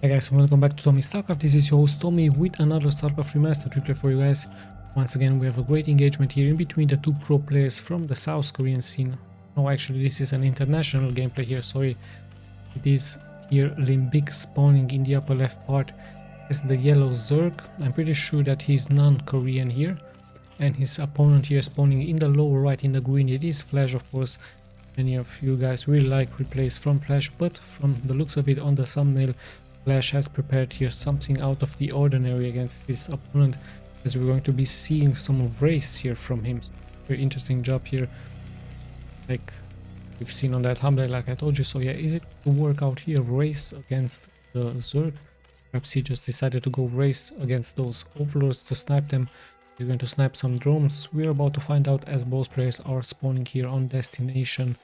Hey guys, and welcome back to Tommy Starcraft. This is your host Tommy with another Starcraft Remastered replay for you guys. Once again, we have a great engagement here in between the two pro players from the South Korean scene. No, actually, this is an international gameplay here. Sorry, it is here LIMBIC spawning in the upper left part as the yellow Zerg. I'm pretty sure that he's non-Korean here, and his opponent here spawning in the lower right in the green. It is Flash, of course. Many of you guys really like replays from Flash, but from the looks of it on the thumbnail, Flash has prepared here something out of the ordinary against his opponent, as we're going to be seeing some race here from him. Very interesting job here, like we've seen on that thumbnail, like I told you. So yeah, is it to work out here race against the Zerg? Perhaps he just decided to go race against those overlords to snipe them. He's going to snipe some drones. We're about to find out as both players are spawning here on destination.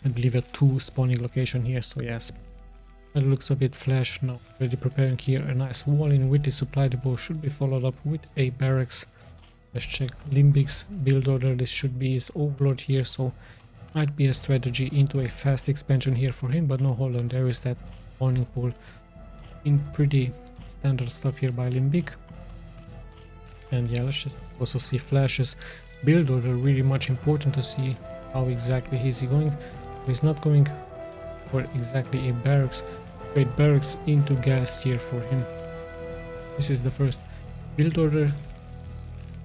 I believe a 2 spawning location here. So yes, it looks a bit Flash now, already preparing here a nice wall in with the supply depot. Should be followed up with a barracks. Let's check LIMBIC's build order. This should be his overlord here, so might be a strategy into a fast expansion here for him. But no, hold on, there is that warning pool in pretty standard stuff here by LIMBIC. And yeah, let's just also see Flash's build order. Really much important to see how exactly is he going. He's not going for exactly a barracks, straight barracks into gas here for him. This is the first build order.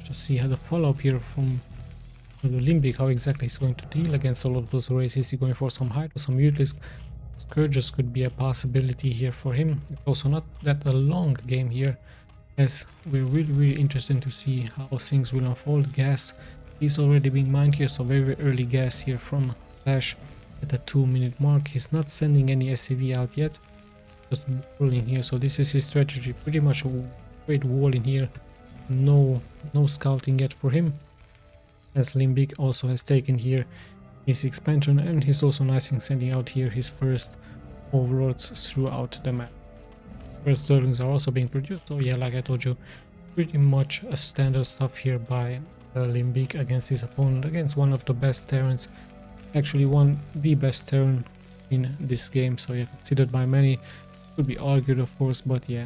Just see how the follow-up here from the LIMBIC, how exactly he's going to deal against all of those races. He's going for some Hydra, some Utilisk. Scourges could be a possibility here for him. It's also not that a long game here, as we're really interested to see how things will unfold. Gas is already being mined here, so very early gas here from Flash at the 2-minute mark. He's not sending any SCV out yet, just rolling here. So this is his strategy, pretty much a great wall in here. No scouting yet for him, as LIMBIC also has taken here his expansion, and he's also nice in sending out here his first overlords throughout the map. First Zerglings are also being produced. So yeah, like I told you, pretty much a standard stuff here by LIMBIC against his opponent, against one of the best Terrans, actually the best Terran in this game. So yeah, considered by many, could be argued of course, but yeah,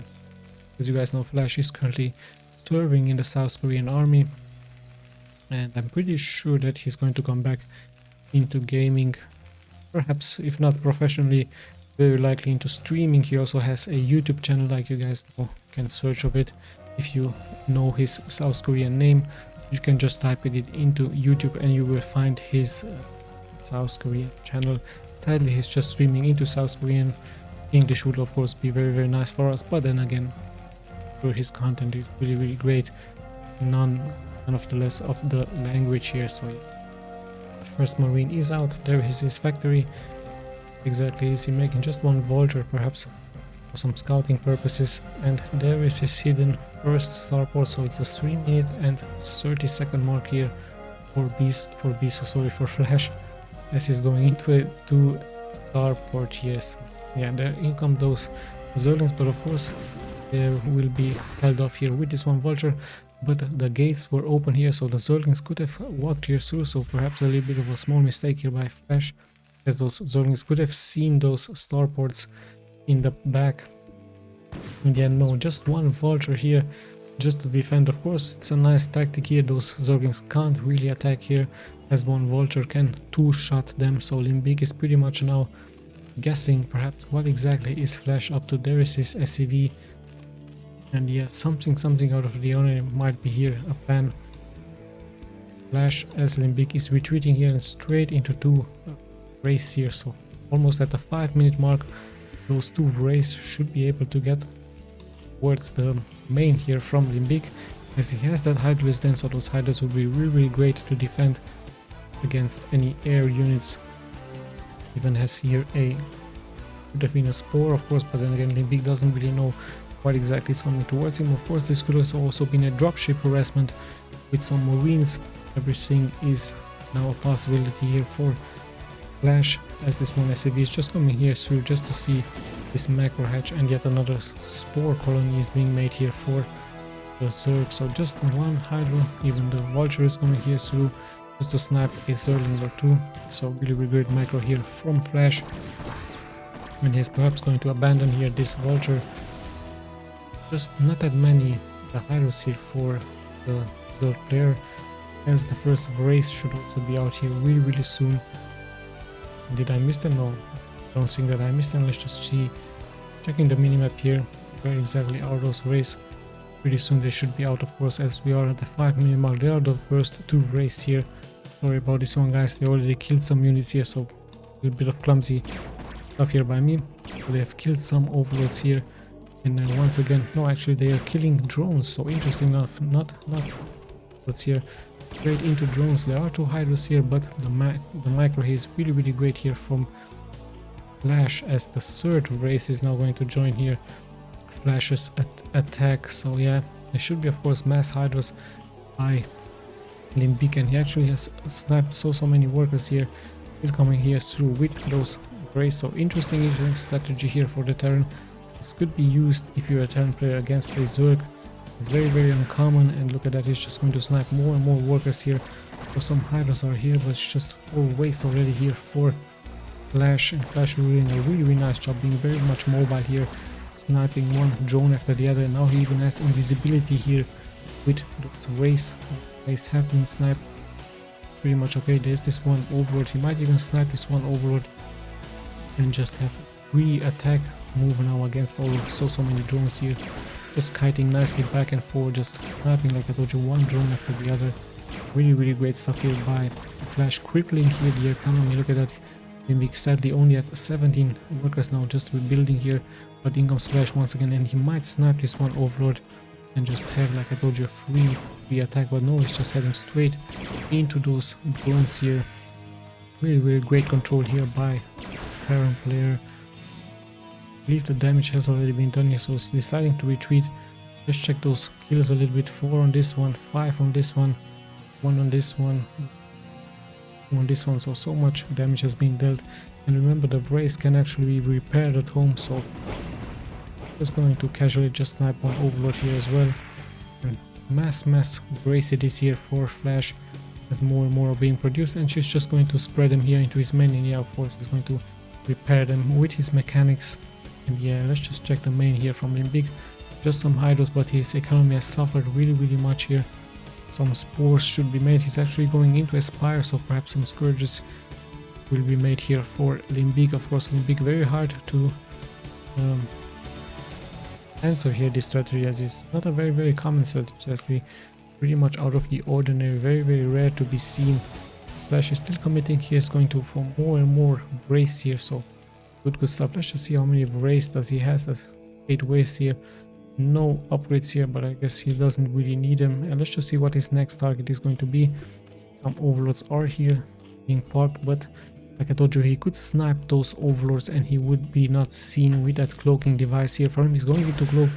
as you guys know, Flash is currently serving in the South Korean army, and I'm pretty sure that he's going to come back into gaming, perhaps if not professionally, very likely into streaming. He also has a YouTube channel, like you guys know, you can search of it. If you know his South Korean name, you can just type it into YouTube and you will find his South Korean channel. Sadly, he's just streaming into South Korean. English would of course be very nice for us, but then again, his content is really great, none of the less of the language here. So first Marine is out. There is his factory. Exactly, is he making just one vulture perhaps for some scouting purposes, and there is his hidden first starport. So it's a 3-minute and 30-second mark here for for Flash, as he's going into a 2 starport. Yes, yeah, there in come those Zerglings, but of course they will be held off here with this one vulture. But the gates were open here, so the Zerglings could have walked here through. So perhaps a little bit of a small mistake here by Flash, as those Zerglings could have seen those starports in the back. And yeah, no, just one vulture here just to defend. Of course, it's a nice tactic here. Those Zerglings can't really attack here, as one vulture can 2-shot them. So LIMBIC is pretty much now guessing perhaps what exactly is Flash up to. There is his SCV, and yeah, something out of the ordinary might be here, a plan. Flash, as LIMBIC is retreating here and straight into 2 race here. So almost at the 5-minute mark, those 2 race should be able to get towards the main here from LIMBIC, as he has that Hydras then. So those Hydras would be really great to defend against any air units. Even has here could have been a spore of course, but then again LIMBIC doesn't really know what exactly is coming towards him. Of course, this could also been a dropship harassment with some Marines. Everything is now a possibility here for Flash, as this one SCV is just coming here through just to see this macro hatch, and yet another spore colony is being made here for the Zerg. So just one Hydra, even the vulture is coming here through just to snipe a Zergling or 2. So really great macro here from Flash. And he's perhaps going to abandon here this vulture. Just not that many the Hyros here for the Zerg player, as the first race should also be out here really soon. Did I miss them? No, I don't think that I missed them. Let's just see, checking the minimap here, where exactly are those races. Pretty soon they should be out, of course, as we are at the 5-minute mark. They are the first to race here. Sorry about this one, guys, they already killed some units here, so a little bit of clumsy stuff here by me. So they have killed some overlords here, and then once again, no, actually they are killing drones, so interesting enough, not what's here, straight into drones. There are two Hydras here, but the micro is really great here from Flash, as the third race is now going to join here. Flash's attack, so yeah, there should be, of course, mass Hydras by LIMBIC, and he actually has sniped so many workers here, still coming here through with those rays. So interesting strategy here for the Terran. This could be used if you're a Terran player against a Zerg. It's very uncommon, and look at that, he's just going to snipe more and more workers here. So some Hydras are here, but it's just 4 ways already here for Flash, and Flash doing a really nice job, being very much mobile here, sniping one drone after the other. Now he even has invisibility here with those rays. Rays have been sniped. Pretty much okay. There's this one overlord. He might even snipe this one overlord and just have free attack move now against all of so many drones here. Just kiting nicely back and forth, just sniping, like I told you, one drone after the other. Really great stuff here by Flash, crippling here the economy. Look at that. LIMBIC sadly only at 17 workers now, just rebuilding here, but in comes Flash once again, and he might snipe this one overlord and just have, like I told you, a free attack, but no, he's just heading straight into those drones here. Really great control here by Terran player. I believe the damage has already been done here, so he's deciding to retreat. Let's check those kills a little bit. 4 on this one, 5 on this one, 1 on this one, 2 on this one. So much damage has been dealt. And remember, the brace can actually be repaired at home, so just going to casually just snipe one overlord here as well. And mass brace it is here for Flash, as more and more are being produced, and she's just going to spread them here into his main, and yeah, of course he's going to repair them with his mechanics. And yeah, let's just check the main here from LIMBIC. Just some Hydros, but his economy has suffered really much here. Some spores should be made. He's actually going into Aspire, so perhaps some Scourges will be made here for LIMBIC. Of course, LIMBIC very hard to answer here this strategy, as it's not a very common strategy. It's actually pretty much out of the ordinary, very rare to be seen. Flash is still committing. He is going to for more and more brace here, so good stuff. Let's just see how many brace does he has. That's 8 waves here. No upgrades here, but I guess he doesn't really need them. And let's just see what his next target is going to be. Some overlords are here being parked, but like I told you, he could snipe those overlords and he would be not seen with that cloaking device here. For him, he's going into cloak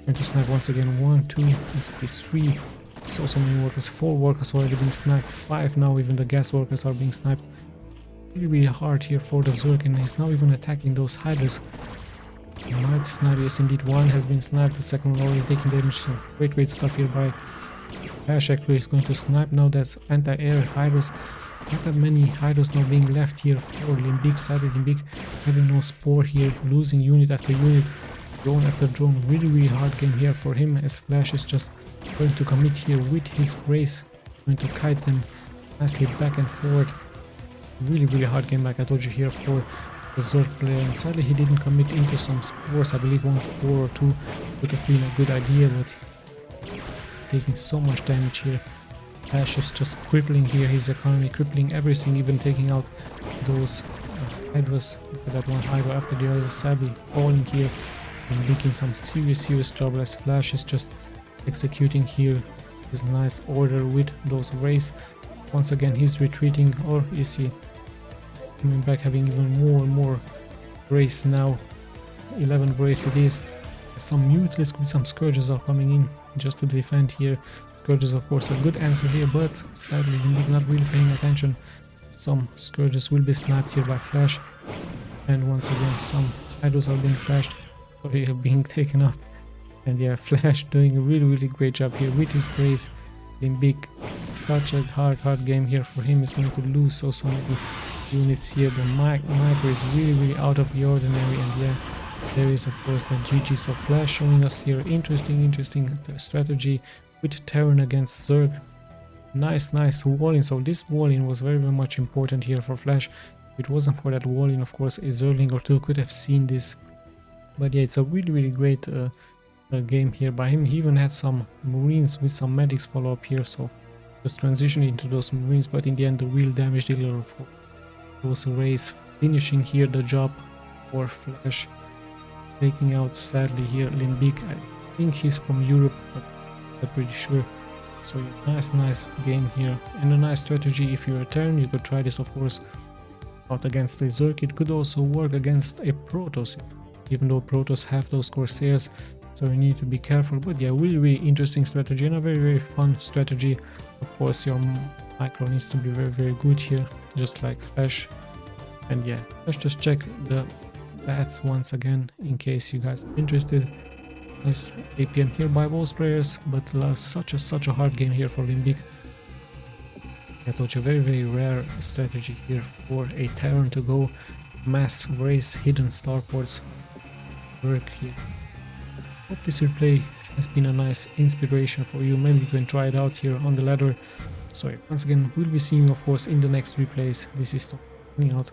and to snipe once again. 1, 2, 3. So many workers. 4 workers already been sniped. 5 now. Even the gas workers are being sniped. Really hard here for the Zerg, and he's now even attacking those Hydras. He might snipe. Yes, indeed, 1 has been sniped. The second one already taking damage. So great stuff here by Ash. Actually is going to snipe now. That's anti-air Hydras. Not that many Hydras now being left here for LIMBIC. Sadly, LIMBIC having no spore here, losing unit after unit, drone after drone. Really hard game here for him, as Flash is just going to commit here with his brace, going to kite them nicely back and forth. Really hard game, like I told you, here for the Zerg player, and sadly he didn't commit into some spores. I believe 1 spore or 2 would have been a good idea, but he's taking so much damage here. Ash is just crippling here his economy, crippling everything, even taking out those Hydras. Look at that one Hydra after the other, sadly falling here and making some serious trouble, as Flash is just executing here his nice order with those rays. Once again he's retreating, or is he coming back, having even more and more brace now. 11 brace it is. Some mutilisk with some Scourges are coming in just to defend here. Scourges, of course, a good answer here, but sadly LIMBIC not really paying attention. Some Scourges will be sniped here by Flash, and once again some Hydros are being flashed, or being taken out. And yeah, Flash doing a really great job here with his brace. LIMBIC, such a hard game here for him. Is going to lose so many units here. The Micro is really out of the ordinary, and yeah, there is of course the GGs of Flash showing us here. Interesting strategy with Terran against Zerg. Nice wall-in. So this wall-in was very much important here for Flash. If it wasn't for that wall-in, of course, a Zergling or two could have seen this. But yeah, it's a really great game here by him. He even had some Marines with some medics follow up here, so just transitioning into those Marines, but in the end the real damage dealer of those arrays, finishing here the job for Flash, taking out sadly here LIMBIC. I think he's from Europe, but I'm pretty sure. So yeah, nice game here, and a nice strategy. If you're a Terran, you could try this of course out against a Zerg. It could also work against a Protoss, even though Protoss have those Corsairs, so you need to be careful. But yeah, really interesting strategy, and a very fun strategy. Of course your Micro needs to be very good here, just like Flash. And yeah, let's just check the stats once again in case you guys are interested. Nice APM here by both players, but such a hard game here for LIMBIC. I told you, very rare strategy here for a Terran to go mass race hidden starports work here. Hope this replay has been a nice inspiration for you. Maybe you can try it out here on the ladder. So once again, we'll be seeing you of course in the next replays. This is Tom signing out.